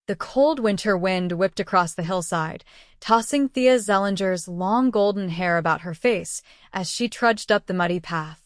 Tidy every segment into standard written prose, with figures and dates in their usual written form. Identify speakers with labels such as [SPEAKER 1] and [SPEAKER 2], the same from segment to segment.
[SPEAKER 1] The cold winter wind whipped across the hillside, tossing Thea Zellinger's long golden hair about her face as she trudged up the muddy path.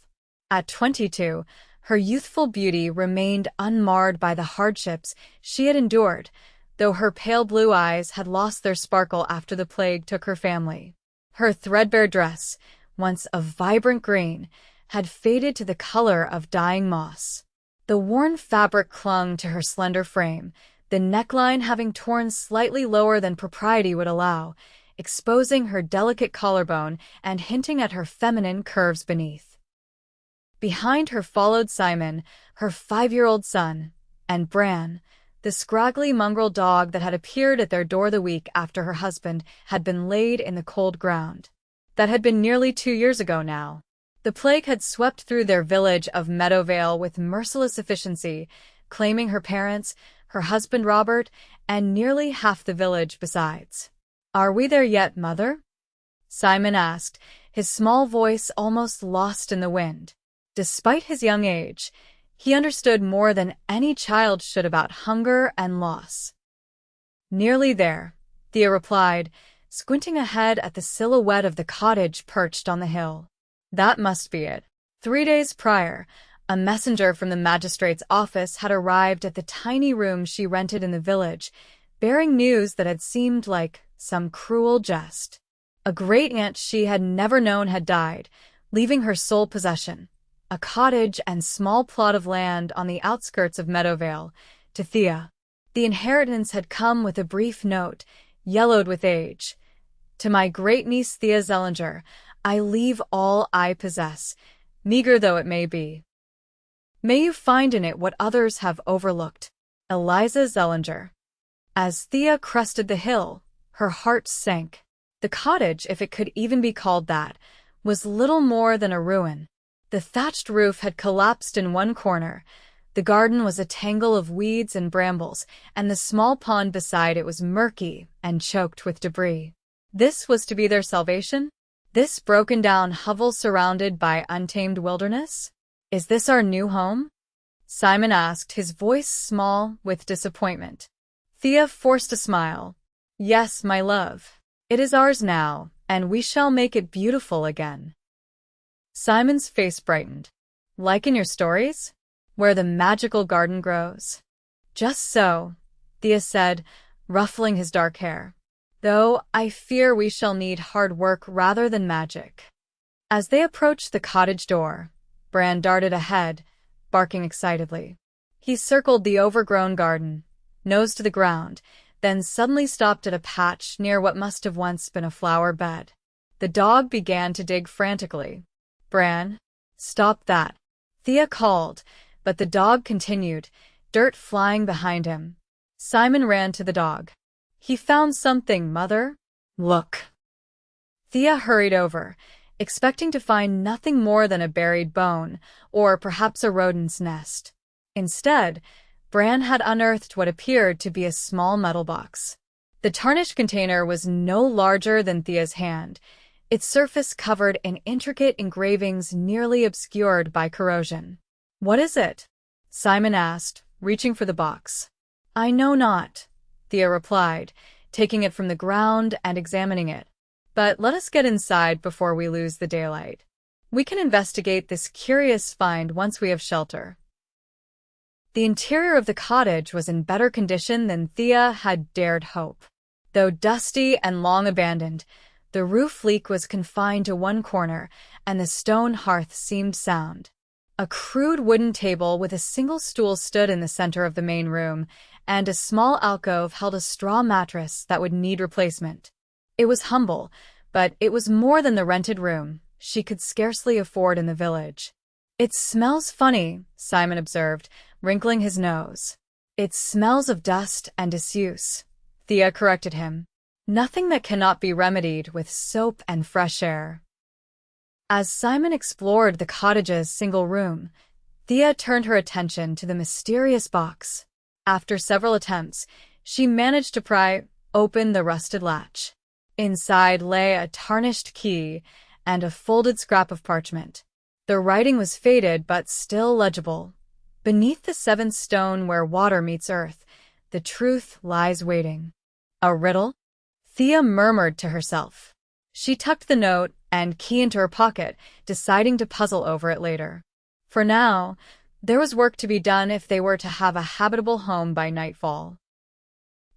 [SPEAKER 1] At 22, her youthful beauty remained unmarred by the hardships she had endured, though her pale blue eyes had lost their sparkle after the plague took her family. Her threadbare dress, once of vibrant green, had faded to the color of dying moss. The worn fabric clung to her slender frame, the neckline having torn slightly lower than propriety would allow, exposing her delicate collarbone and hinting at her feminine curves beneath. Behind her followed Simon, her 5-year-old son, and Bran, the scraggly mongrel dog that had appeared at their door the week after her husband had been laid in the cold ground. That had been nearly 2 years ago now. The plague had swept through their village of Meadowvale with merciless efficiency, claiming her parents, her husband Robert, and nearly half the village besides. "Are we there yet, Mother?" Simon asked, his small voice almost lost in the wind. Despite his young age, he understood more than any child should about hunger and loss. "Nearly there," Thea replied, squinting ahead at the silhouette of the cottage perched on the hill. That must be it. 3 days prior, a messenger from the magistrate's office had arrived at the tiny room she rented in the village, bearing news that had seemed like some cruel jest. A great-aunt she had never known had died, leaving her sole possession, a cottage and small plot of land on the outskirts of Meadowvale, to Thea. The inheritance had come with a brief note, yellowed with age. "To my great-niece Thea Zellinger, I leave all I possess, meager though it may be. May you find in it what others have overlooked. Eliza Zellinger." As Thea crested the hill, her heart sank. The cottage, if it could even be called that, was little more than a ruin. The thatched roof had collapsed in one corner, the garden was a tangle of weeds and brambles, and the small pond beside it was murky and choked with debris. This was to be their salvation? This broken-down hovel surrounded by untamed wilderness? "Is this our new home?" Simon asked, his voice small with disappointment. Thea forced a smile. "Yes, my love. It is ours now, and we shall make it beautiful again." Simon's face brightened. "Like in your stories? Where the magical garden grows?" "Just so," Thea said, ruffling his dark hair. "Though I fear we shall need hard work rather than magic." As they approached the cottage door, Bran darted ahead, barking excitedly. He circled the overgrown garden, nose to the ground, then suddenly stopped at a patch near what must have once been a flower bed. The dog began to dig frantically. "Bran, stop that," Thea called, but the dog continued, dirt flying behind him. Simon ran to the dog. "He found something, Mother. Look." Thea hurried over, expecting to find nothing more than a buried bone, or perhaps a rodent's nest. Instead, Bran had unearthed what appeared to be a small metal box. The tarnished container was no larger than Thea's hand, its surface covered in intricate engravings nearly obscured by corrosion. "What is it?" Simon asked, reaching for the box. "I know not," Thea replied, taking it from the ground and examining it. "But let us get inside before we lose the daylight. We can investigate this curious find once we have shelter." The interior of the cottage was in better condition than Thea had dared hope. Though dusty and long abandoned, the roof leak was confined to one corner, and the stone hearth seemed sound. A crude wooden table with a single stool stood in the center of the main room, and a small alcove held a straw mattress that would need replacement. It was humble, but it was more than the rented room she could scarcely afford in the village. "It smells funny," Simon observed, wrinkling his nose. "It smells of dust and disuse," Thea corrected him. "Nothing that cannot be remedied with soap and fresh air." As Simon explored the cottage's single room, Thea turned her attention to the mysterious box. After several attempts, she managed to pry open the rusted latch. Inside lay a tarnished key and a folded scrap of parchment. The writing was faded but still legible. "Beneath the seventh stone where water meets earth, The truth lies waiting. A riddle? Thea murmured to herself. She tucked the note and key into her pocket, deciding to puzzle over it later. For now, there was work to be done if they were to have a habitable home by nightfall.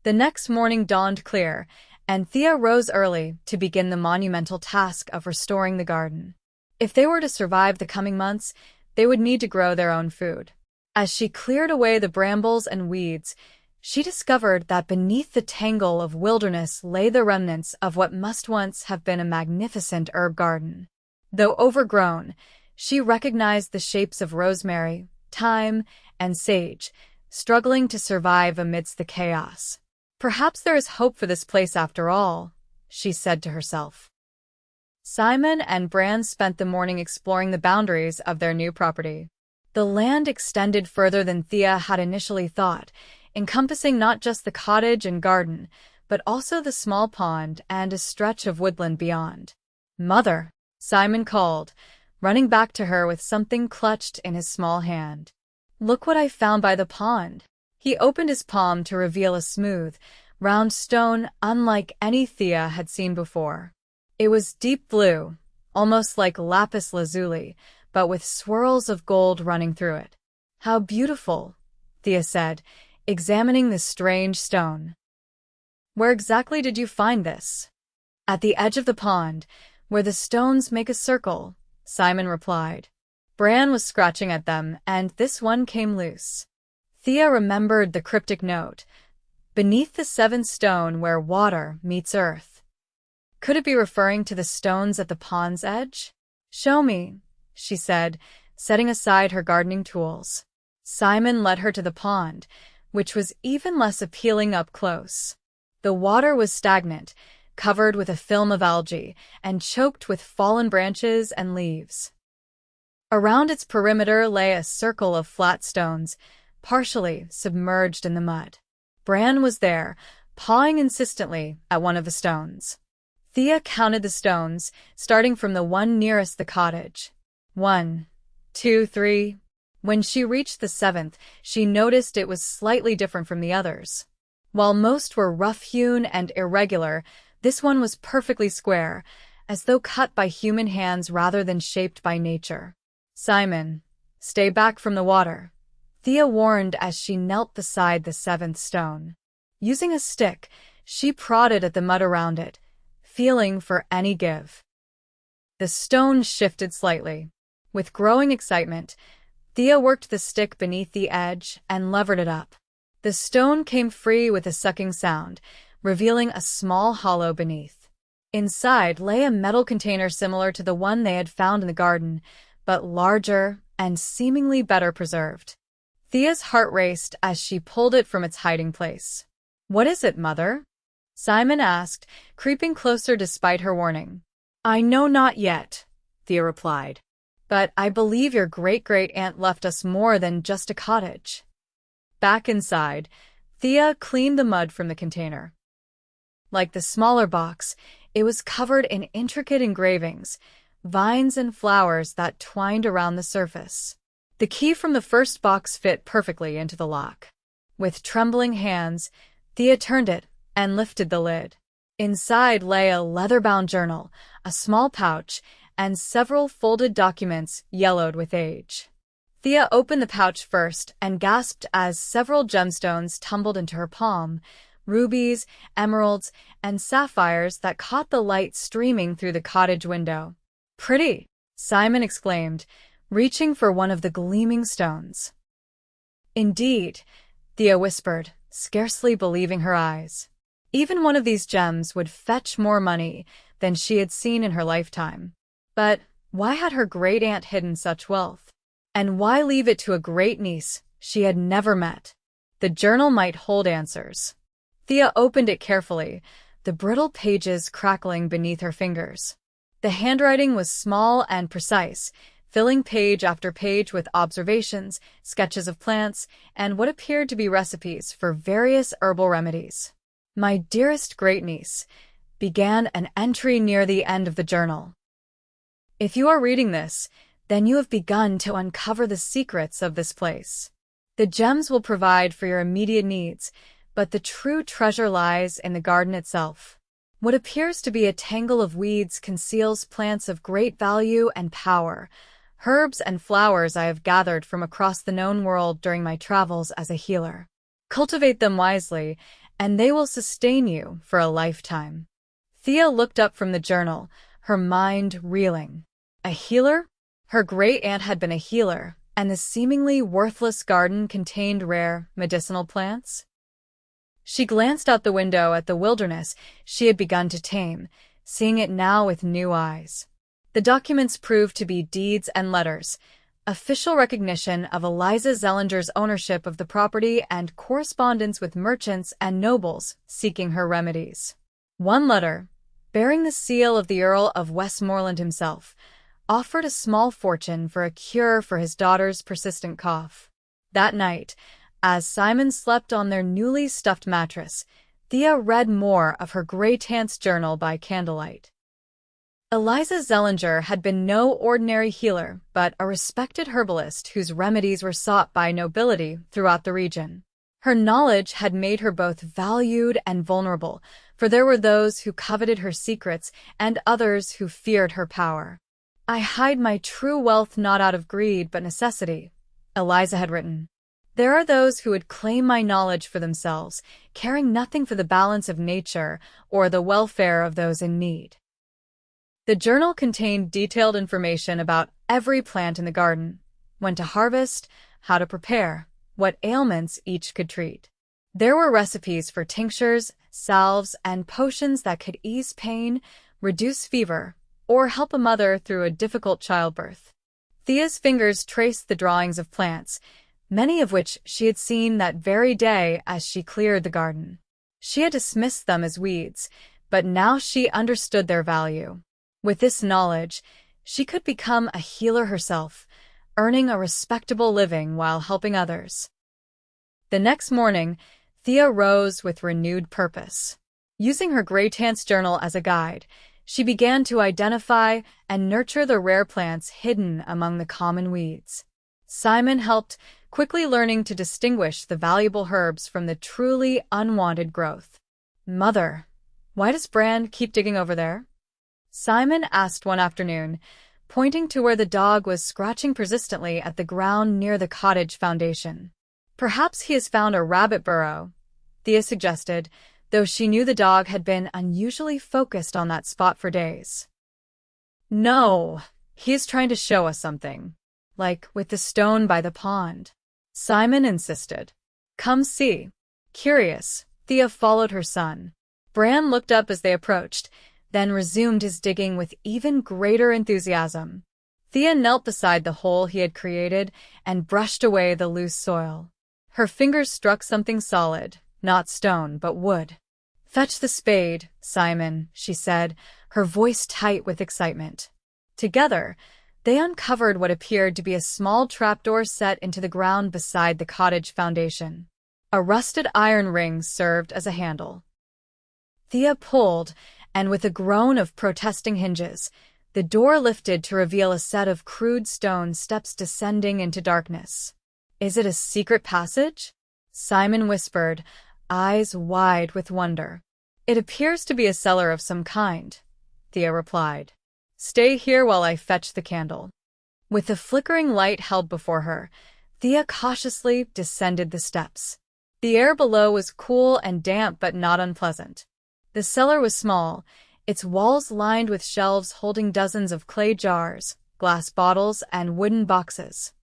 [SPEAKER 1] The next morning dawned clear, and Thea rose early to begin the monumental task of restoring the garden. If they were to survive the coming months, they would need to grow their own food. As she cleared away the brambles and weeds, she discovered that beneath the tangle of wilderness lay the remnants of what must once have been a magnificent herb garden. Though overgrown, she recognized the shapes of rosemary, thyme, and sage, struggling to survive amidst the chaos. Perhaps there is hope for this place after all, she said to herself. Simon and Bran spent the morning exploring the boundaries of their new property. The land extended further than Thea had initially thought, encompassing not just the cottage and garden, but also the small pond and a stretch of woodland beyond. "Mother," Simon called, running back to her with something clutched in his small hand. "Look what I found by the pond." He opened his palm to reveal a smooth, round stone unlike any Thea had seen before. It was deep blue, almost like lapis lazuli, but with swirls of gold running through it. "How beautiful," Thea said, examining the strange stone. "Where exactly did you find this?" "At the edge of the pond, where the stones make a circle," Simon replied. Bran was scratching at them, and this one came loose. Thea remembered the cryptic note, "Beneath the seventh stone where water meets earth." Could it be referring to the stones at the pond's edge? "Show me," she said, setting aside her gardening tools. Simon led her to the pond, which was even less appealing up close. The water was stagnant, covered with a film of algae, and choked with fallen branches and leaves. Around its perimeter lay a circle of flat stones, partially submerged in the mud. Bran was there, pawing insistently at one of the stones. Thea counted the stones, starting from the one nearest the cottage. 1, 2, 3. When she reached the seventh, she noticed it was slightly different from the others. While most were rough-hewn and irregular, this one was perfectly square, as though cut by human hands rather than shaped by nature. "Simon, stay back from the water," Thea warned as she knelt beside the seventh stone. Using a stick, she prodded at the mud around it, feeling for any give. The stone shifted slightly. With growing excitement, Thea worked the stick beneath the edge and levered it up. The stone came free with a sucking sound, revealing a small hollow beneath. Inside lay a metal container similar to the one they had found in the garden, but larger and seemingly better preserved. Thea's heart raced as she pulled it from its hiding place. "What is it, Mother?" Simon asked, creeping closer despite her warning. "I know not yet," Thea replied. "But I believe your great-great-aunt left us more than just a cottage." Back inside, Thea cleaned the mud from the container. Like the smaller box, it was covered in intricate engravings, vines and flowers that twined around the surface. The key from the first box fit perfectly into the lock. With trembling hands, Thea turned it and lifted the lid. Inside lay a leather-bound journal, a small pouch, and several folded documents yellowed with age. Thea opened the pouch first and gasped as several gemstones tumbled into her palm, rubies, emeralds, and sapphires that caught the light streaming through the cottage window. "Pretty," Simon exclaimed, reaching for one of the gleaming stones. "Indeed," Thea whispered, scarcely believing her eyes. Even one of these gems would fetch more money than she had seen in her lifetime. But why had her great-aunt hidden such wealth? And why leave it to a great-niece she had never met? The journal might hold answers. Thea opened it carefully, the brittle pages crackling beneath her fingers. The handwriting was small and precise, filling page after page with observations, sketches of plants, and what appeared to be recipes for various herbal remedies. "My dearest great-niece," began an entry near the end of the journal. "If you are reading this, then you have begun to uncover the secrets of this place. The gems will provide for your immediate needs, but the true treasure lies in the garden itself. What appears to be a tangle of weeds conceals plants of great value and power, herbs and flowers I have gathered from across the known world during my travels as a healer. Cultivate them wisely, and they will sustain you for a lifetime. Thea looked up from the journal, her mind reeling. A healer? Her great-aunt had been a healer, and the seemingly worthless garden contained rare, medicinal plants? She glanced out the window at the wilderness she had begun to tame, seeing it now with new eyes. The documents proved to be deeds and letters, official recognition of Eliza Zellinger's ownership of the property and correspondence with merchants and nobles seeking her remedies. One letter, bearing the seal of the Earl of Westmoreland himself, offered a small fortune for a cure for his daughter's persistent cough. That night, as Simon slept on their newly stuffed mattress, Thea read more of her great-aunt's journal by candlelight. Eliza Zellinger had been no ordinary healer, but a respected herbalist whose remedies were sought by nobility throughout the region. Her knowledge had made her both valued and vulnerable, for there were those who coveted her secrets and others who feared her power. "I hide my true wealth not out of greed but necessity," Eliza had written. "There are those who would claim my knowledge for themselves, caring nothing for the balance of nature or the welfare of those in need." The journal contained detailed information about every plant in the garden, when to harvest, how to prepare, what ailments each could treat. There were recipes for tinctures, salves, and potions that could ease pain, reduce fever, or help a mother through a difficult childbirth. Thea's fingers traced the drawings of plants, many of which she had seen that very day as she cleared the garden. She had dismissed them as weeds, but now she understood their value. With this knowledge, she could become a healer herself, earning a respectable living while helping others. The next morning, Thea rose with renewed purpose. Using her great-aunt's journal as a guide, she began to identify and nurture the rare plants hidden among the common weeds. Simon helped, quickly learning to distinguish the valuable herbs from the truly unwanted growth. "Mother, why does Brand keep digging over there?" Simon asked one afternoon, pointing to where the dog was scratching persistently at the ground near the cottage foundation. "Perhaps he has found a rabbit burrow," Thea suggested, though she knew the dog had been unusually focused on that spot for days. "No, he is trying to show us something, like with the stone by the pond," Simon insisted. "Come see." Curious, Thea followed her son. Bran looked up as they approached, then resumed his digging with even greater enthusiasm. Thea knelt beside the hole he had created and brushed away the loose soil. Her fingers struck something solid, not stone but wood. "Fetch the spade, Simon," she said, her voice tight with excitement. Together, they uncovered what appeared to be a small trapdoor set into the ground beside the cottage foundation. A rusted iron ring served as a handle. Thea pulled, and with a groan of protesting hinges, the door lifted to reveal a set of crude stone steps descending into darkness. "Is it a secret passage?" Simon whispered, eyes wide with wonder. "It appears to be a cellar of some kind," Thea replied. "Stay here while I fetch the candle." With the flickering light held before her, Thea cautiously descended the steps. The air below was cool and damp but not unpleasant. The cellar was small, its walls lined with shelves holding dozens of clay jars, glass bottles, and wooden boxes.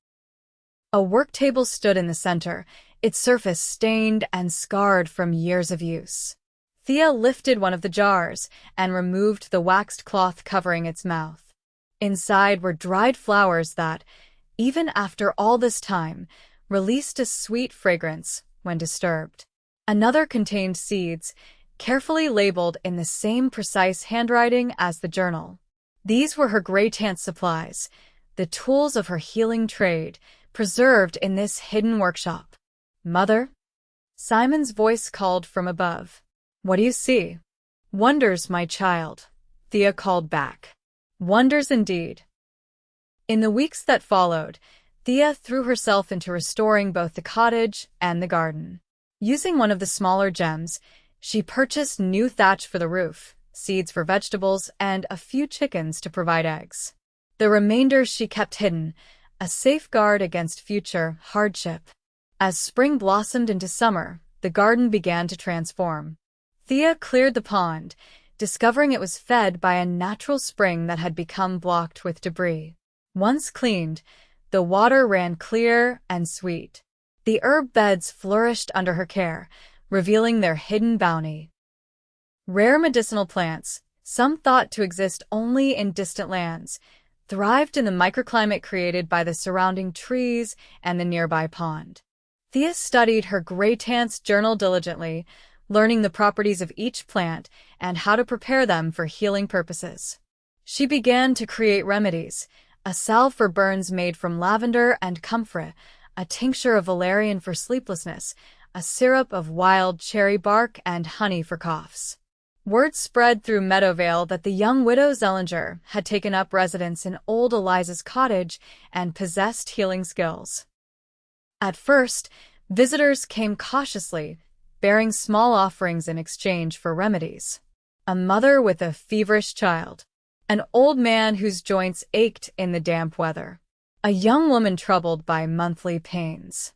[SPEAKER 1] A work table stood in the center, its surface stained and scarred from years of use. Thea lifted one of the jars and removed the waxed cloth covering its mouth. Inside were dried flowers that, even after all this time, released a sweet fragrance when disturbed. Another contained seeds, carefully labeled in the same precise handwriting as the journal. These were her great-aunt's supplies, the tools of her healing trade, preserved in this hidden workshop. "Mother?" Simon's voice called from above. "What do you see?" "Wonders, my child," Thea called back. "Wonders indeed." In the weeks that followed, Thea threw herself into restoring both the cottage and the garden. Using one of the smaller gems, she purchased new thatch for the roof, seeds for vegetables, and a few chickens to provide eggs. The remainder she kept hidden, a safeguard against future hardship. As spring blossomed into summer, the garden began to transform. Thea cleared the pond, discovering it was fed by a natural spring that had become blocked with debris. Once cleaned, the water ran clear and sweet. The herb beds flourished under her care, revealing their hidden bounty. Rare medicinal plants, some thought to exist only in distant lands, thrived in the microclimate created by the surrounding trees and the nearby pond. Thea studied her Greytant's journal diligently, learning the properties of each plant and how to prepare them for healing purposes. She began to create remedies, a salve for burns made from lavender and comfrey, a tincture of valerian for sleeplessness, a syrup of wild cherry bark, and honey for coughs. Word spread through Meadowvale that the young widow Zellinger had taken up residence in old Eliza's cottage and possessed healing skills. At first, visitors came cautiously, bearing small offerings in exchange for remedies. A mother with a feverish child, an old man whose joints ached in the damp weather, a young woman troubled by monthly pains.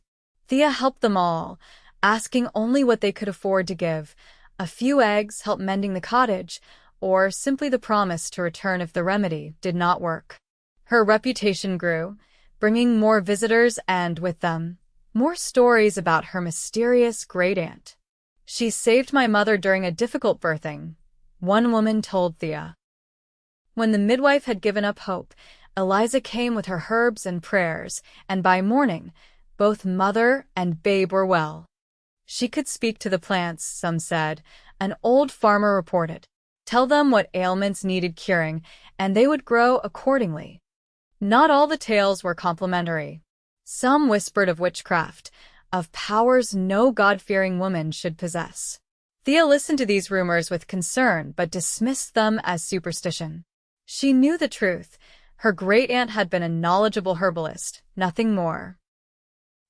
[SPEAKER 1] Thea helped them all, asking only what they could afford to give, a few eggs, help mending the cottage, or simply the promise to return if the remedy did not work. Her reputation grew, bringing more visitors and, with them, more stories about her mysterious great-aunt. "She saved my mother during a difficult birthing," one woman told Thea. When the midwife had given up hope, Eliza came with her herbs and prayers, and by morning, both mother and babe were well. She could speak to the plants, some said, an old farmer reported. Tell them what ailments needed curing, and they would grow accordingly. Not all the tales were complimentary. Some whispered of witchcraft, of powers no God-fearing woman should possess. Thea listened to these rumors with concern but dismissed them as superstition. She knew the truth. Her great-aunt had been a knowledgeable herbalist, nothing more.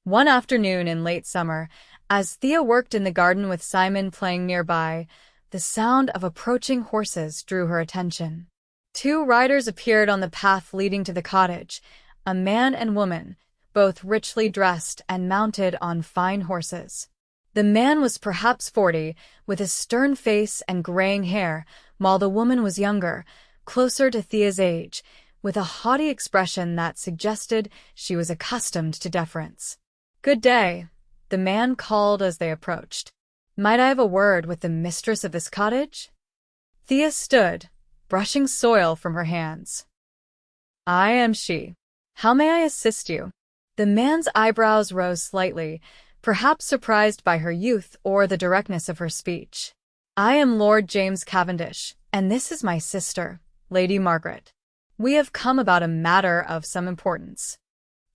[SPEAKER 1] One afternoon in late summer, as Thea worked in the garden with Simon playing nearby, the sound of approaching horses drew her attention. Two riders appeared on the path leading to the cottage, a man and woman, both richly dressed and mounted on fine horses. The man was perhaps 40, with a stern face and graying hair, while the woman was younger, closer to Thea's age, with a haughty expression that suggested she was accustomed to deference. "Good day," the man called as they approached. "Might I have a word with the mistress of this cottage?" Thea stood, brushing soil from her hands. "I am she. How may I assist you?" The man's eyebrows rose slightly, perhaps surprised by her youth or the directness of her speech. "I am Lord James Cavendish, and this is my sister, Lady Margaret. We have come about a matter of some importance."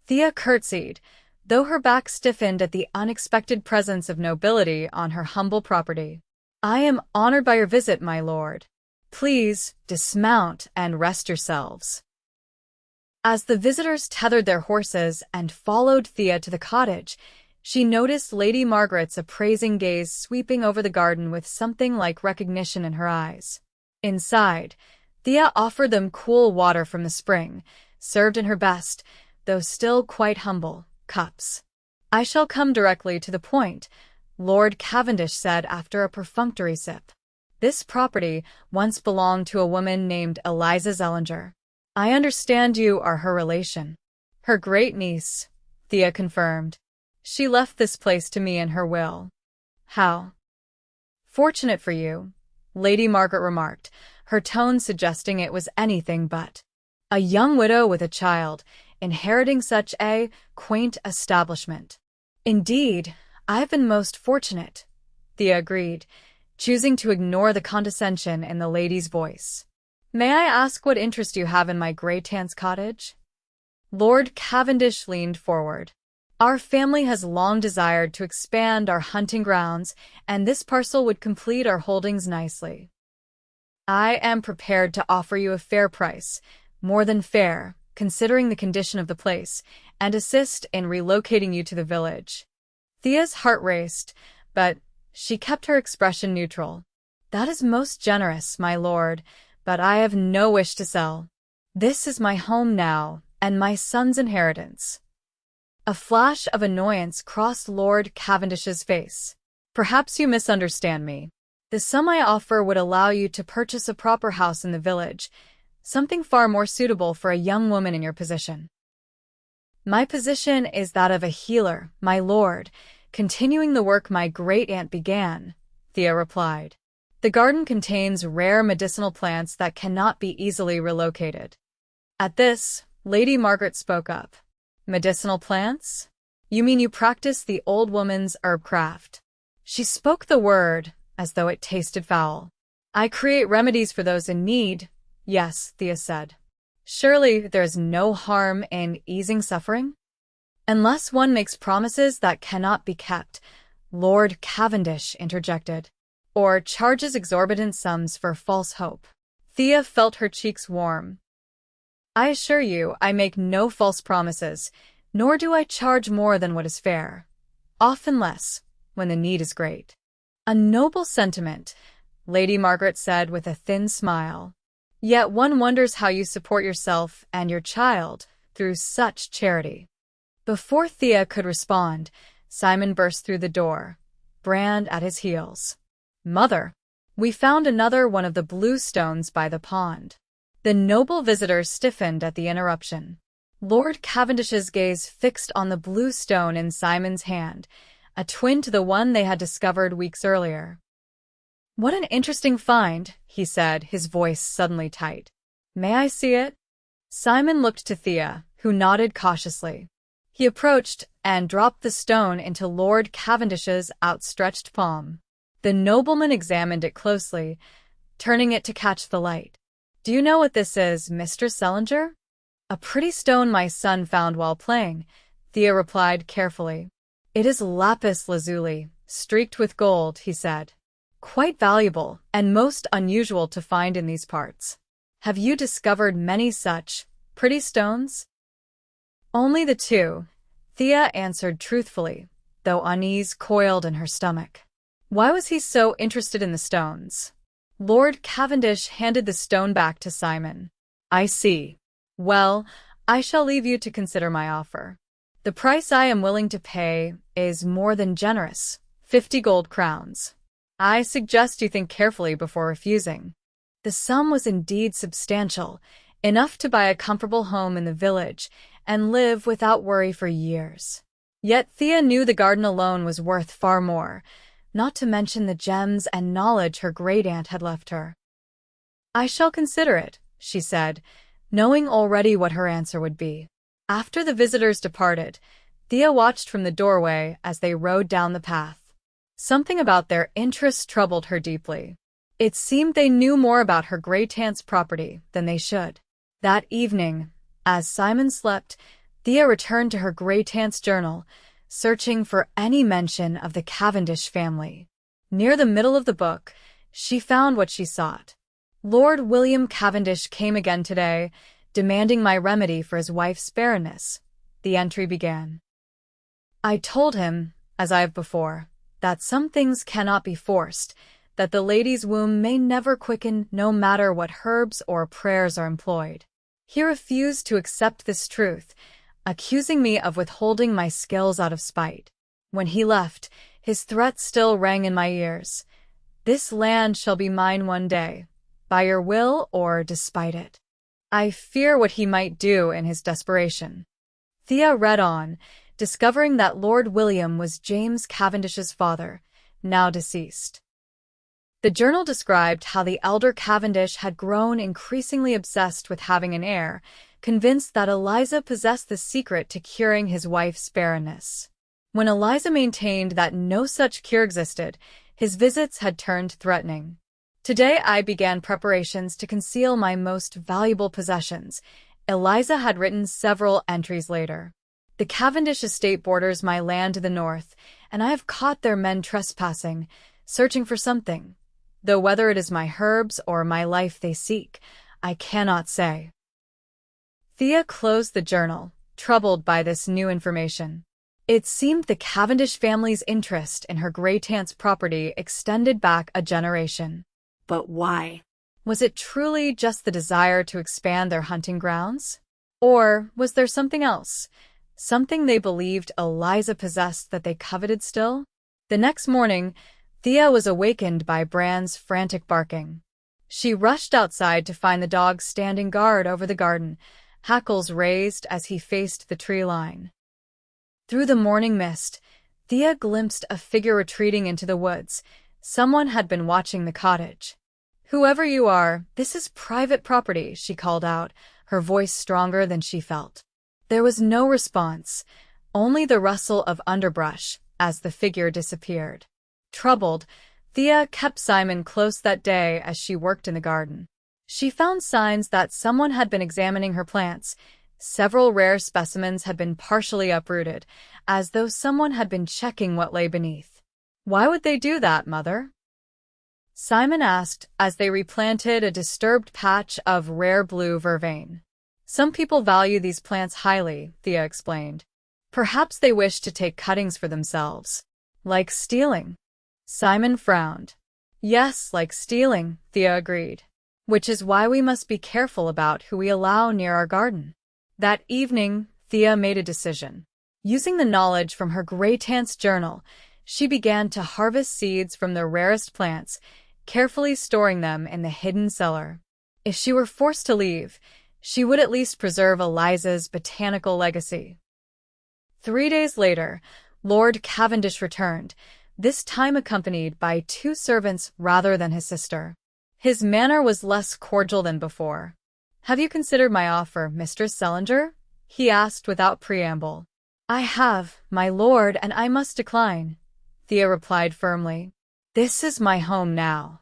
[SPEAKER 1] Thea curtsied, though her back stiffened at the unexpected presence of nobility on her humble property. "I am honored by your visit, my lord. Please dismount and rest yourselves." As the visitors tethered their horses and followed Thea to the cottage, she noticed Lady Margaret's appraising gaze sweeping over the garden with something like recognition in her eyes. Inside, Thea offered them cool water from the spring, served in her best, though still quite humble, cups. "I shall come directly to the point," Lord Cavendish said after a perfunctory sip. "This property once belonged to a woman named Eliza Zellinger. I understand you are her relation." "Her great-niece," Thea confirmed. "She left this place to me in her will." "How?" "Fortunate for you," Lady Margaret remarked, her tone suggesting it was anything but. "A young widow with a child, inheriting such a quaint establishment." "Indeed, I've been most fortunate," Thea agreed, choosing to ignore the condescension in the lady's voice. "May I ask what interest you have in my Greytant's cottage?" Lord Cavendish leaned forward. "Our family has long desired to expand our hunting grounds, and this parcel would complete our holdings nicely. I am prepared to offer you a fair price, more than fair, considering the condition of the place, and assist in relocating you to the village." Thea's heart raced, but she kept her expression neutral. "That is most generous, my lord, but I have no wish to sell. This is my home now, and my son's inheritance." A flash of annoyance crossed Lord Cavendish's face. "Perhaps you misunderstand me. The sum I offer would allow you to purchase a proper house in the village, something far more suitable for a young woman in your position." "My position is that of a healer, my lord, continuing the work my great-aunt began," Thea replied. "The garden contains rare medicinal plants that cannot be easily relocated." At this, Lady Margaret spoke up. "Medicinal plants? You mean you practice the old woman's herb craft?" She spoke the word as though it tasted foul. "I create remedies for those in need, yes," Thea said. "Surely there is no harm in easing suffering?" "Unless one makes promises that cannot be kept," Lord Cavendish interjected, "or charges exorbitant sums for false hope." Thea felt her cheeks warm. "I assure you I make no false promises, nor do I charge more than what is fair. Often less, when the need is great." "A noble sentiment," Lady Margaret said with a thin smile. "Yet one wonders how you support yourself and your child through such charity." Before Thea could respond, Simon burst through the door, Brand at his heels. "Mother, we found another one of the blue stones by the pond." The noble visitor stiffened at the interruption. Lord Cavendish's gaze fixed on the blue stone in Simon's hand, a twin to the one they had discovered weeks earlier. "What an interesting find," he said, his voice suddenly tight. "May I see it?" Simon looked to Thea, who nodded cautiously. He approached and dropped the stone into Lord Cavendish's outstretched palm. The nobleman examined it closely, turning it to catch the light. "Do you know what this is, Mr. Zellinger?" "A pretty stone my son found while playing," Thea replied carefully. "It is lapis lazuli, streaked with gold," he said. "Quite valuable, and most unusual to find in these parts. Have you discovered many such pretty stones?" "Only the two," Thea answered truthfully, though unease coiled in her stomach. Why was he so interested in the stones? Lord Cavendish handed the stone back to Simon. "I see. Well, I shall leave you to consider my offer. The price I am willing to pay is more than generous, 50 gold crowns. I suggest you think carefully before refusing." The sum was indeed substantial, enough to buy a comfortable home in the village and live without worry for years. Yet Thea knew the garden alone was worth far more, not to mention the gems and knowledge her great-aunt had left her. "I shall consider it," she said, knowing already what her answer would be. After the visitors departed, Thea watched from the doorway as they rode down the path. Something about their interests troubled her deeply. It seemed they knew more about her great-aunt's property than they should. That evening, as Simon slept, Thea returned to her great-aunt's journal, searching for any mention of the Cavendish family. Near the middle of the book, she found what she sought. "Lord William Cavendish came again today, demanding my remedy for his wife's barrenness," the entry began. "I told him, as I have before, that some things cannot be forced, that the lady's womb may never quicken no matter what herbs or prayers are employed. He refused to accept this truth, accusing me of withholding my skills out of spite. When he left, his threats still rang in my ears. 'This land shall be mine one day, by your will or despite it.' I fear what he might do in his desperation." Thea read on, discovering that Lord William was James Cavendish's father, now deceased. The journal described how the elder Cavendish had grown increasingly obsessed with having an heir, convinced that Eliza possessed the secret to curing his wife's barrenness. When Eliza maintained that no such cure existed, his visits had turned threatening. "Today I began preparations to conceal my most valuable possessions," Eliza had written several entries later. "The Cavendish estate borders my land to the north, and I have caught their men trespassing, searching for something, though whether it is my herbs or my life they seek, I cannot say." Thea closed the journal, troubled by this new information. It seemed the Cavendish family's interest in her great-aunt's property extended back a generation.
[SPEAKER 2] But why?
[SPEAKER 1] Was it truly just the desire to expand their hunting grounds? Or was there something else? Something they believed Eliza possessed that they coveted still? The next morning, Thea was awakened by Bran's frantic barking. She rushed outside to find the dog standing guard over the garden, hackles raised as he faced the tree line. Through the morning mist, Thea glimpsed a figure retreating into the woods. Someone had been watching the cottage. "Whoever you are, this is private property," she called out, her voice stronger than she felt. There was no response, only the rustle of underbrush as the figure disappeared. Troubled, Thea kept Simon close that day as she worked in the garden. She found signs that someone had been examining her plants. Several rare specimens had been partially uprooted, as though someone had been checking what lay beneath. "Why would they do that, Mother?" Simon asked as they replanted a disturbed patch of rare blue vervain. "Some people value these plants highly," Thea explained. "Perhaps they wish to take cuttings for themselves." "Like stealing?" Simon frowned. "Yes, like stealing," Thea agreed. "Which is why we must be careful about who we allow near our garden." That evening, Thea made a decision. Using the knowledge from her great-aunt's journal, she began to harvest seeds from the rarest plants, carefully storing them in the hidden cellar. If she were forced to leave, she would at least preserve Eliza's botanical legacy. 3 days later, Lord Cavendish returned, this time accompanied by 2 servants rather than his sister. His manner was less cordial than before. "Have you considered my offer, Mistress Zellinger?" he asked without preamble. "I have, my lord, and I must decline," Thea replied firmly. "This is my home now."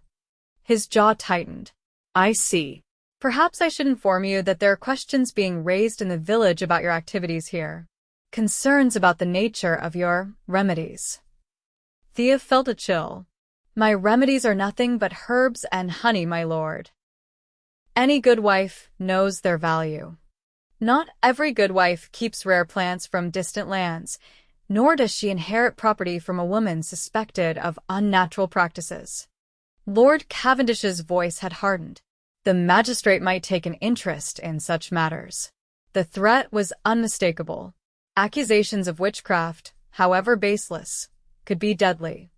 [SPEAKER 1] His jaw tightened. "I see. Perhaps I should inform you that there are questions being raised in the village about your activities here. Concerns about the nature of your remedies." Thea felt a chill. "My remedies are nothing but herbs and honey, my lord. Any good wife knows their value. Not every good wife keeps rare plants from distant lands, nor does she inherit property from a woman suspected of unnatural practices." Lord Cavendish's voice had hardened. The magistrate might take an interest in such matters. The threat was unmistakable. Accusations of witchcraft, however baseless, could be deadly.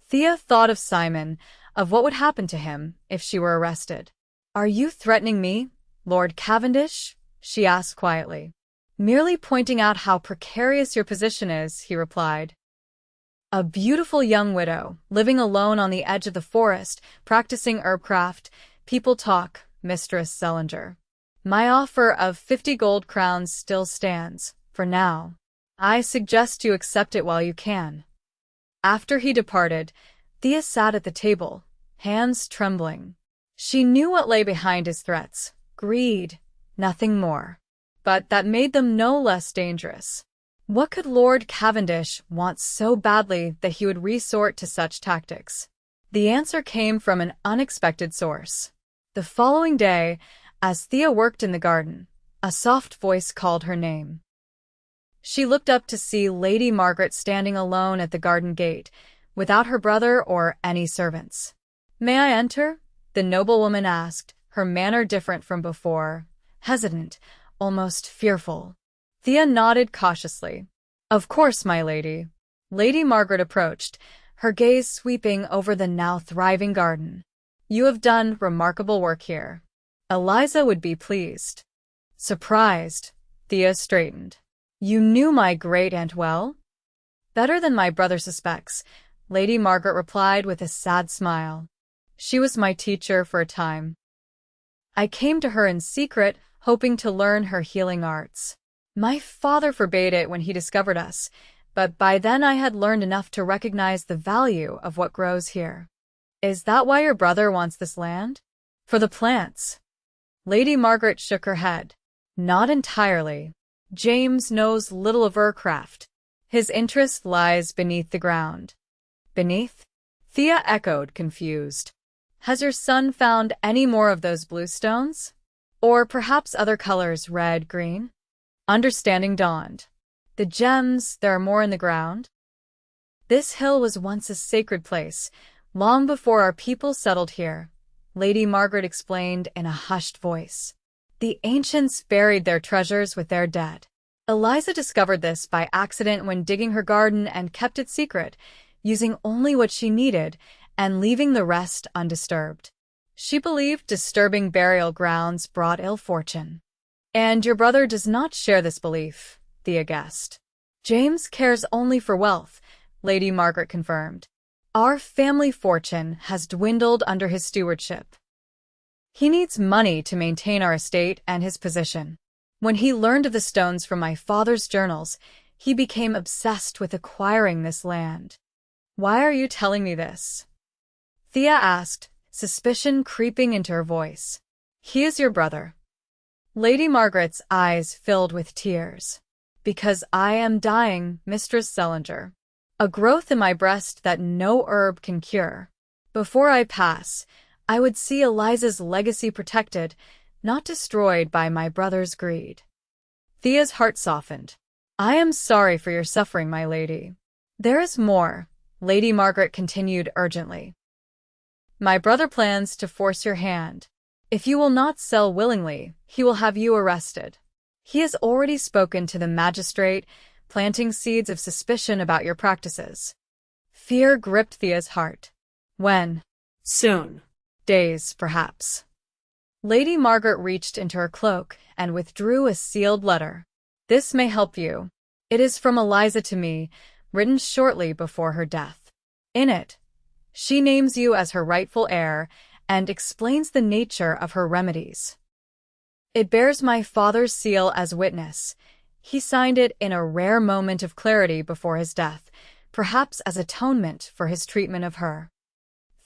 [SPEAKER 1] Thea thought of Simon, of what would happen to him if she were arrested. "Are you threatening me, Lord Cavendish?" she asked quietly. "Merely pointing out how precarious your position is," he replied. "A beautiful young widow, living alone on the edge of the forest, practicing herbcraft. People talk, Mistress Zellinger. My offer of 50 gold crowns still stands, for now. I suggest you accept it while you can." After he departed, Thea sat at the table, hands trembling. She knew what lay behind his threats: greed, nothing more. But that made them no less dangerous. What could Lord Cavendish want so badly that he would resort to such tactics? The answer came from an unexpected source. The following day, as Thea worked in the garden, a soft voice called her name. She looked up to see Lady Margaret standing alone at the garden gate, without her brother or any servants. "May I enter?" the noblewoman asked, her manner different from before, hesitant, almost fearful. Thea nodded cautiously. "Of course, my lady." Lady Margaret approached, her gaze sweeping over the now thriving garden. "You have done remarkable work here. Eliza would be pleased." Surprised, Thea straightened. "You knew my great-aunt well?" "Better than my brother suspects," Lady Margaret replied with a sad smile. "She was my teacher for a time. I came to her in secret, hoping to learn her healing arts. My father forbade it when he discovered us, but by then I had learned enough to recognize the value of what grows here." "Is that why your brother wants this land?" "For the plants." Lady Margaret shook her head. "Not entirely. James knows little of herbcraft. His interest lies beneath the ground." "Beneath?" Thea echoed, confused. "Has your son found any more of those blue stones? Or perhaps other colors, red, green?" Understanding dawned. The gems, there are more in the ground? This hill was once a sacred place, long before our people settled here, Lady Margaret explained in a hushed voice. The ancients buried their treasures with their dead. Eliza discovered this by accident when digging her garden and kept it secret, using only what she needed and leaving the rest undisturbed. She believed disturbing burial grounds brought ill fortune. And your brother does not share this belief, Thea guessed. James cares only for wealth, Lady Margaret confirmed. Our family fortune has dwindled under his stewardship. He needs money to maintain our estate and his position. When he learned of the stones from my father's journals, he became obsessed with acquiring this land. Why are you telling me this? Thea asked, suspicion creeping into her voice. He is your brother. Lady Margaret's eyes filled with tears. Because I am dying, Mistress Zellinger. A growth in my breast that no herb can cure. Before I pass, I would see Eliza's legacy protected, not destroyed by my brother's greed. Thea's heart softened. I am sorry for your suffering, my lady. There is more, Lady Margaret continued urgently. My brother plans to force your hand. If you will not sell willingly, he will have you arrested. He has already spoken to the magistrate, planting seeds of suspicion about your practices. Fear gripped Thea's heart. When?
[SPEAKER 2] Soon.
[SPEAKER 1] Days, perhaps. Lady Margaret reached into her cloak and withdrew a sealed letter. This may help you. It is from Eliza to me, written shortly before her death. In it, she names you as her rightful heir and explains the nature of her remedies. It bears my father's seal as witness. He signed it in a rare moment of clarity before his death, perhaps as atonement for his treatment of her.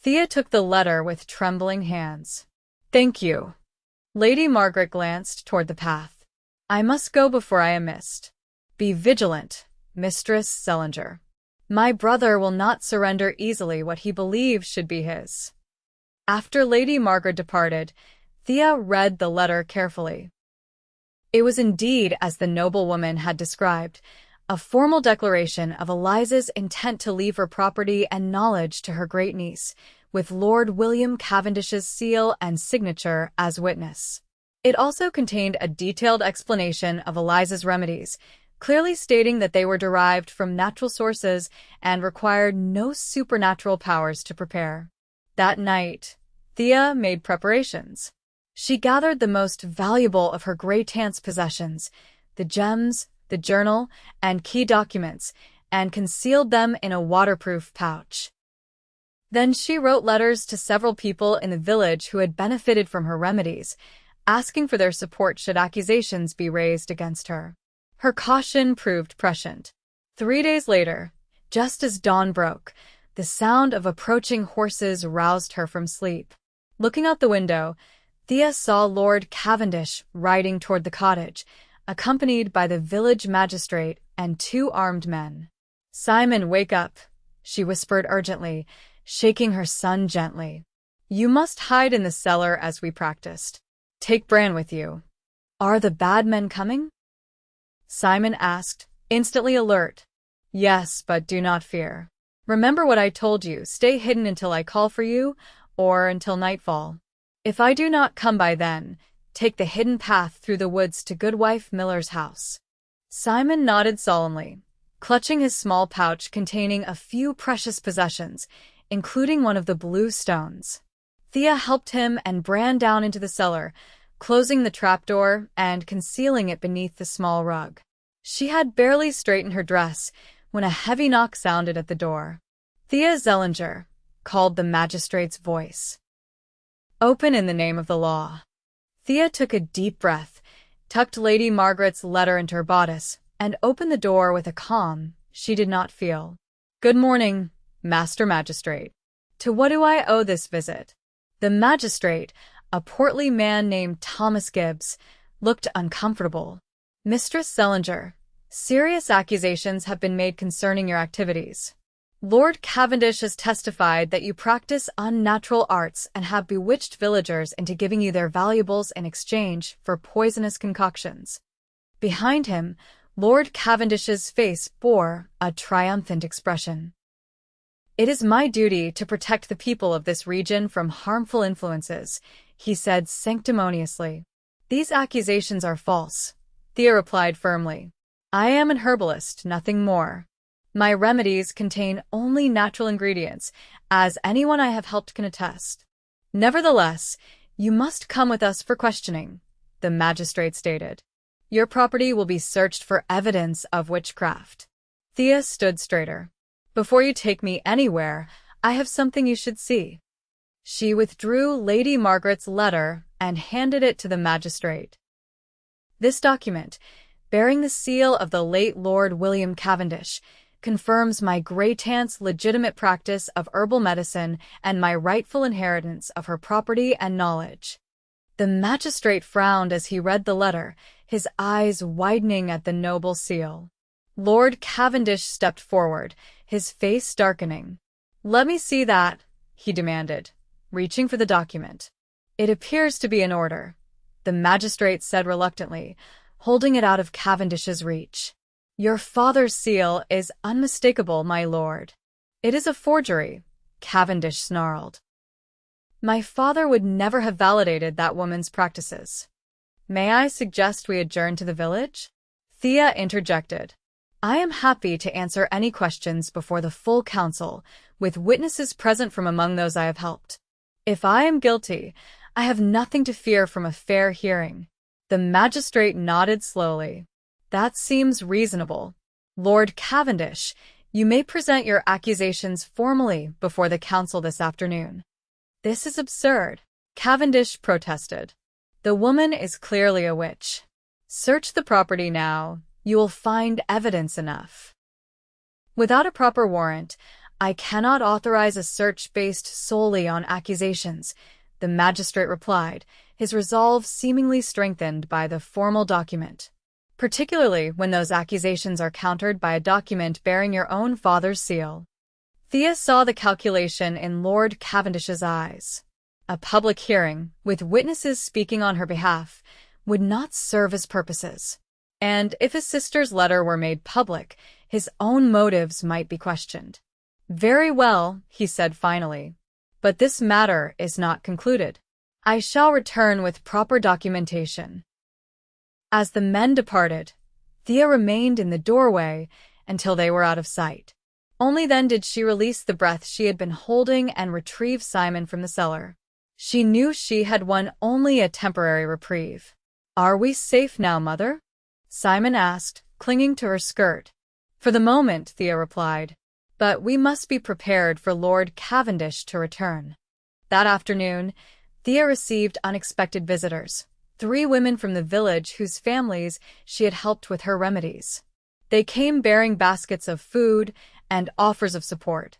[SPEAKER 1] Thea took the letter with trembling hands. Thank you. Lady Margaret glanced toward the path. I must go before I am missed. Be vigilant, Mistress Zellinger. My brother will not surrender easily what he believes should be his. After Lady Margaret departed, Thea read the letter carefully. It was indeed as the noblewoman had described, a formal declaration of Eliza's intent to leave her property and knowledge to her great-niece, with Lord William Cavendish's seal and signature as witness. It also contained a detailed explanation of Eliza's remedies, clearly stating that they were derived from natural sources and required no supernatural powers to prepare. That night, Thea made preparations. She gathered the most valuable of her great-aunt's possessions, the gems, the journal, and key documents, and concealed them in a waterproof pouch. Then she wrote letters to several people in the village who had benefited from her remedies, asking for their support should accusations be raised against her. Her caution proved prescient. 3 days later, just as dawn broke, the sound of approaching horses roused her from sleep. Looking out the window, Thea saw Lord Cavendish riding toward the cottage, accompanied by the village magistrate and 2 armed men. Simon, wake up, she whispered urgently, shaking her son gently. You must hide in the cellar as we practiced. Take Bran with you. Are the bad men coming? Simon asked, instantly alert. Yes, but do not fear. Remember what I told you, stay hidden until I call for you, or until nightfall. If I do not come by then, take the hidden path through the woods to Goodwife Miller's house. Simon nodded solemnly, clutching his small pouch containing a few precious possessions, including one of the blue stones. Thea helped him and Bran down into the cellar, closing the trapdoor and concealing it beneath the small rug. She had barely straightened her dress when a heavy knock sounded at the door. Thea Zellinger, called the magistrate's voice. Open in the name of the law. Thea took a deep breath, tucked Lady Margaret's letter into her bodice, and opened the door with a calm she did not feel. Good morning, Master Magistrate. To what do I owe this visit? The magistrate, a portly man named Thomas Gibbs, looked uncomfortable. Mistress Zellinger, serious accusations have been made concerning your activities. Lord Cavendish has testified that you practice unnatural arts and have bewitched villagers into giving you their valuables in exchange for poisonous concoctions. Behind him, Lord Cavendish's face bore a triumphant expression. "It is my duty to protect the people of this region from harmful influences," he said sanctimoniously. "These accusations are false," Thea replied firmly. "I am an herbalist, nothing more. My remedies contain only natural ingredients, as anyone I have helped can attest." "Nevertheless, you must come with us for questioning," the magistrate stated. "Your property will be searched for evidence of witchcraft." Thea stood straighter. "Before you take me anywhere, I have something you should see." She withdrew Lady Margaret's letter and handed it to the magistrate. "This document, bearing the seal of the late Lord William Cavendish, confirms my great-aunt's legitimate practice of herbal medicine and my rightful inheritance of her property and knowledge." The magistrate frowned as he read the letter, his eyes widening at the noble seal. Lord Cavendish stepped forward, his face darkening. "Let me see that," he demanded, reaching for the document. "It appears to be in order," the magistrate said reluctantly, holding it out of Cavendish's reach. "Your father's seal is unmistakable, my lord." "It is a forgery," Cavendish snarled. "My father would never have validated that woman's practices." "May I suggest we adjourn to the village?" Thea interjected. "I am happy to answer any questions before the full council, with witnesses present from among those I have helped. If I am guilty, I have nothing to fear from a fair hearing." The magistrate nodded slowly. "That seems reasonable. Lord Cavendish, you may present your accusations formally before the council this afternoon." "This is absurd," Cavendish protested. "The woman is clearly a witch. Search the property now. You will find evidence enough." "Without a proper warrant, I cannot authorize a search based solely on accusations," the magistrate replied, his resolve seemingly strengthened by the formal document. "Particularly when those accusations are countered by a document bearing your own father's seal." Thea saw the calculation in Lord Cavendish's eyes. A public hearing, with witnesses speaking on her behalf, would not serve his purposes. And if his sister's letter were made public, his own motives might be questioned. "Very well," he said finally. "But this matter is not concluded. I shall return with proper documentation." As the men departed, Thea remained in the doorway until they were out of sight. Only then did she release the breath she had been holding and retrieve Simon from the cellar. She knew she had won only a temporary reprieve. "Are we safe now, Mother?" Simon asked, clinging to her skirt. "For the moment," Thea replied. "But we must be prepared for Lord Cavendish to return." That afternoon, Thea received unexpected visitors, 3 women from the village whose families she had helped with her remedies. They came bearing baskets of food and offers of support.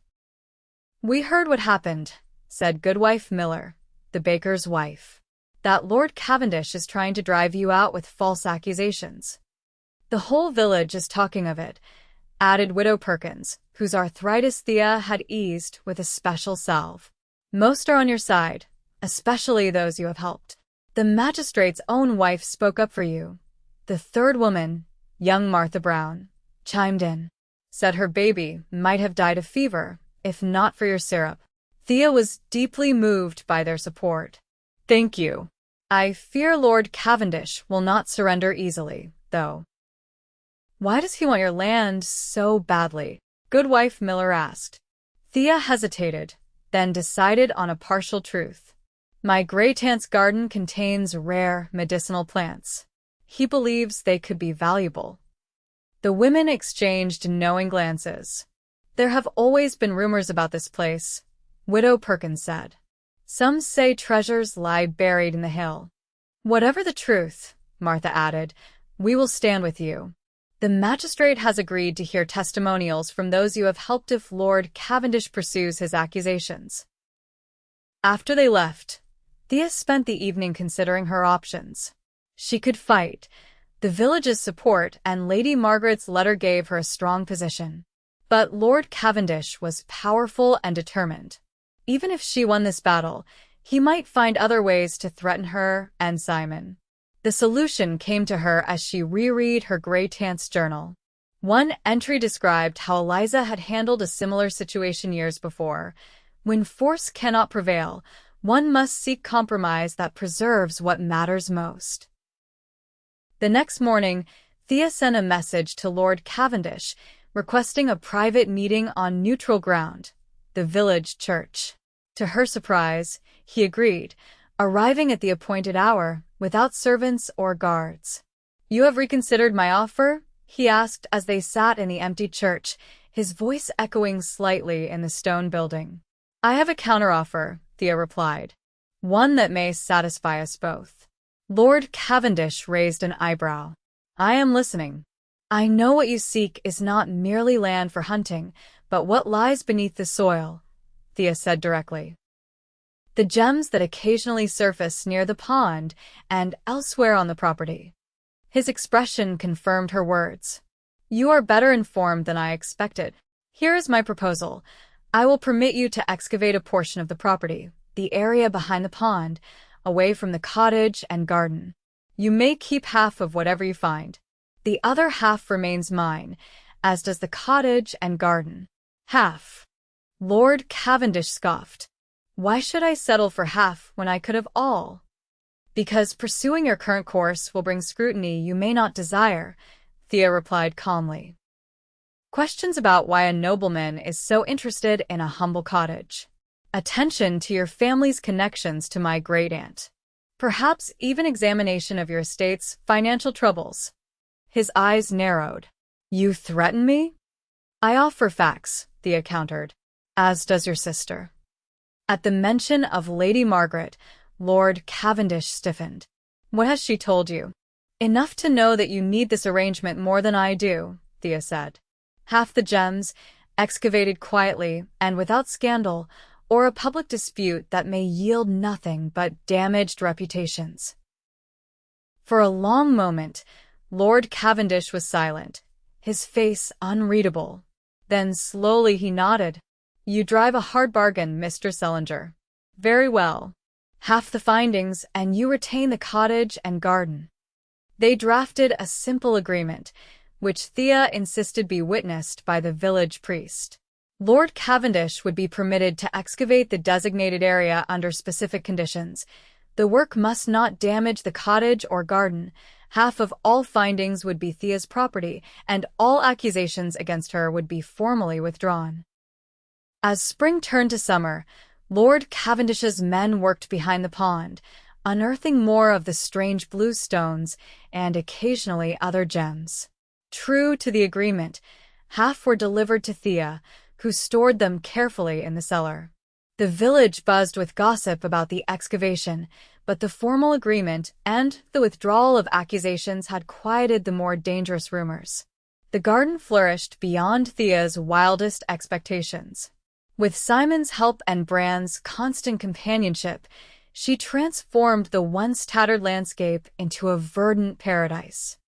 [SPEAKER 1] "We heard what happened," said Goodwife Miller, the baker's wife. "That Lord Cavendish is trying to drive you out with false accusations. The whole village is talking of it," added Widow Perkins, whose arthritis Thea had eased with a special salve. "Most are on your side, especially those you have helped. The magistrate's own wife spoke up for you." The third woman, young Martha Brown, chimed in. "Said her baby might have died of fever, if not for your syrup." Thea was deeply moved by their support. "Thank you. I fear Lord Cavendish will not surrender easily, though." "Why does he want your land so badly?" Goodwife Miller asked. Thea hesitated, then decided on a partial truth. "My great-aunt's garden contains rare medicinal plants. He believes they could be valuable." The women exchanged knowing glances. "There have always been rumors about this place," Widow Perkins said. "Some say treasures lie buried in the hill." "Whatever the truth," Martha added, "we will stand with you. The magistrate has agreed to hear testimonials from those you have helped if Lord Cavendish pursues his accusations." After they left, Thea spent the evening considering her options. She could fight. The village's support and Lady Margaret's letter gave her a strong position. But Lord Cavendish was powerful and determined. Even if she won this battle, he might find other ways to threaten her and Simon. The solution came to her as she reread her gray-tant's journal. One entry described how Eliza had handled a similar situation years before. When force cannot prevail, one must seek compromise that preserves what matters most. The next morning, Thea sent a message to Lord Cavendish, requesting a private meeting on neutral ground, the village church. To her surprise, he agreed, arriving at the appointed hour, without servants or guards. "You have reconsidered my offer?" he asked as they sat in the empty church, his voice echoing slightly in the stone building. "I have a counteroffer," Thea replied. "One that may satisfy us both." Lord Cavendish raised an eyebrow. "I am listening." "I know what you seek is not merely land for hunting, but what lies beneath the soil," Thea said directly. "The gems that occasionally surface near the pond and elsewhere on the property." His expression confirmed her words. "You are better informed than I expected. Here is my proposal. I will permit you to excavate a portion of the property, the area behind the pond, away from the cottage and garden. You may keep half of whatever you find. The other half remains mine, as does the cottage and garden." "Half?" Lord Cavendish scoffed. "Why should I settle for half when I could have all?" "Because pursuing your current course will bring scrutiny you may not desire," Thea replied calmly. "Questions about why a nobleman is so interested in a humble cottage. Attention to your family's connections to my great-aunt. Perhaps even examination of your estate's financial troubles." His eyes narrowed. "You threaten me?" "I offer facts," Thea countered. "As does your sister." At the mention of Lady Margaret, Lord Cavendish stiffened. "What has she told you?" "Enough to know that you need this arrangement more than I do," Thea said. "Half the gems, excavated quietly and without scandal, or a public dispute that may yield nothing but damaged reputations." For a long moment, Lord Cavendish was silent, his face unreadable. Then slowly he nodded. "You drive a hard bargain, Mr. Zellinger. Very well. Half the findings, and you retain the cottage and garden." They drafted a simple agreement, which Thea insisted be witnessed by the village priest. Lord Cavendish would be permitted to excavate the designated area under specific conditions. The work must not damage the cottage or garden. Half of all findings would be Thea's property, and all accusations against her would be formally withdrawn. As spring turned to summer, Lord Cavendish's men worked behind the pond, unearthing more of the strange blue stones and occasionally other gems. True to the agreement, half were delivered to Thea, who stored them carefully in the cellar. The village buzzed with gossip about the excavation, but the formal agreement and the withdrawal of accusations had quieted the more dangerous rumors. The garden flourished beyond Thea's wildest expectations. With Simon's help and Bran's constant companionship, she transformed the once tattered landscape into a verdant paradise.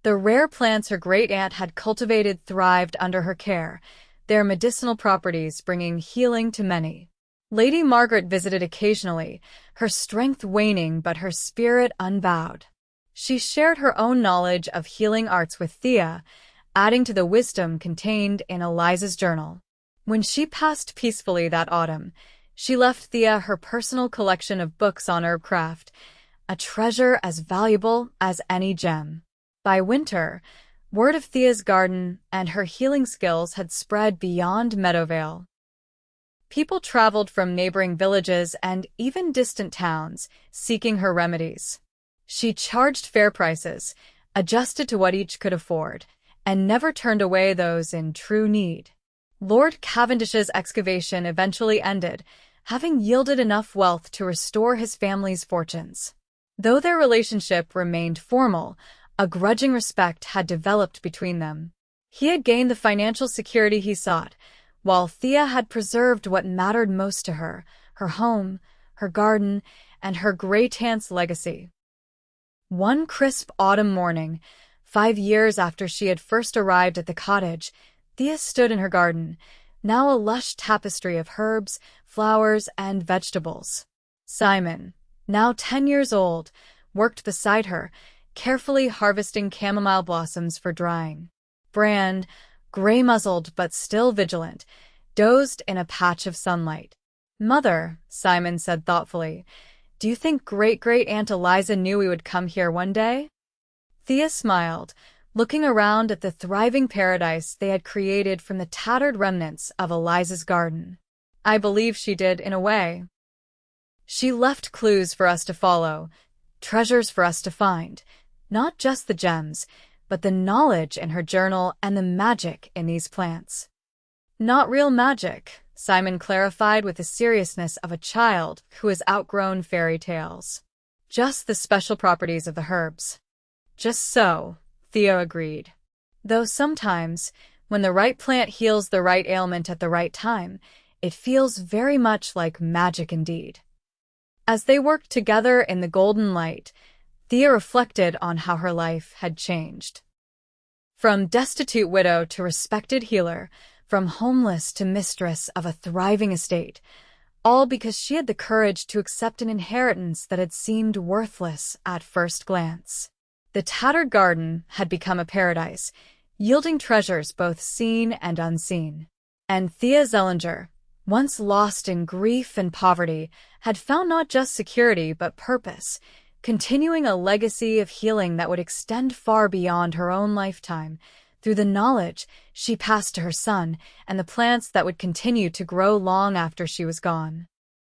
[SPEAKER 1] The rare plants her great-aunt had cultivated thrived under her care, their medicinal properties bringing healing to many. Lady Margaret visited occasionally, her strength waning but her spirit unbowed. She shared her own knowledge of healing arts with Thea, adding to the wisdom contained in Eliza's journal. When she passed peacefully that autumn, she left Thea her personal collection of books on herbcraft, a treasure as valuable as any gem. By winter, word of Thea's garden and her healing skills had spread beyond Meadowvale. People traveled from neighboring villages and even distant towns, seeking her remedies. She charged fair prices, adjusted to what each could afford, and never turned away those in true need. Lord Cavendish's excavation eventually ended, having yielded enough wealth to restore his family's fortunes. Though their relationship remained formal, a grudging respect had developed between them. He had gained the financial security he sought, while Thea had preserved what mattered most to her, her home, her garden, and her great-aunt's legacy. One crisp autumn morning, 5 years after she had first arrived at the cottage, Thea stood in her garden, now a lush tapestry of herbs, flowers, and vegetables. Simon, now 10 years old, worked beside her, carefully harvesting chamomile blossoms for drying. Brand, gray-muzzled but still vigilant, dozed in a patch of sunlight. "Mother," Simon said thoughtfully, "do you think Great-Great-Aunt Eliza knew we would come here one day?" Thea smiled, looking around at the thriving paradise they had created from the tattered remnants of Eliza's garden. "I believe she did, in a way. She left clues for us to follow, treasures for us to find, not just the gems, but the knowledge in her journal and the magic in these plants." "Not real magic," Simon clarified with the seriousness of a child who has outgrown fairy tales. "Just the special properties of the herbs." "Just so," Thea agreed. "Though sometimes, when the right plant heals the right ailment at the right time, it feels very much like magic indeed." As they worked together in the golden light, Thea reflected on how her life had changed. From destitute widow to respected healer, from homeless to mistress of a thriving estate, all because she had the courage to accept an inheritance that had seemed worthless at first glance. The tattered garden had become a paradise, yielding treasures both seen and unseen. And Thea Zellinger, once lost in grief and poverty, had found not just security but purpose, continuing a legacy of healing that would extend far beyond her own lifetime, through the knowledge she passed to her son and the plants that would continue to grow long after she was gone.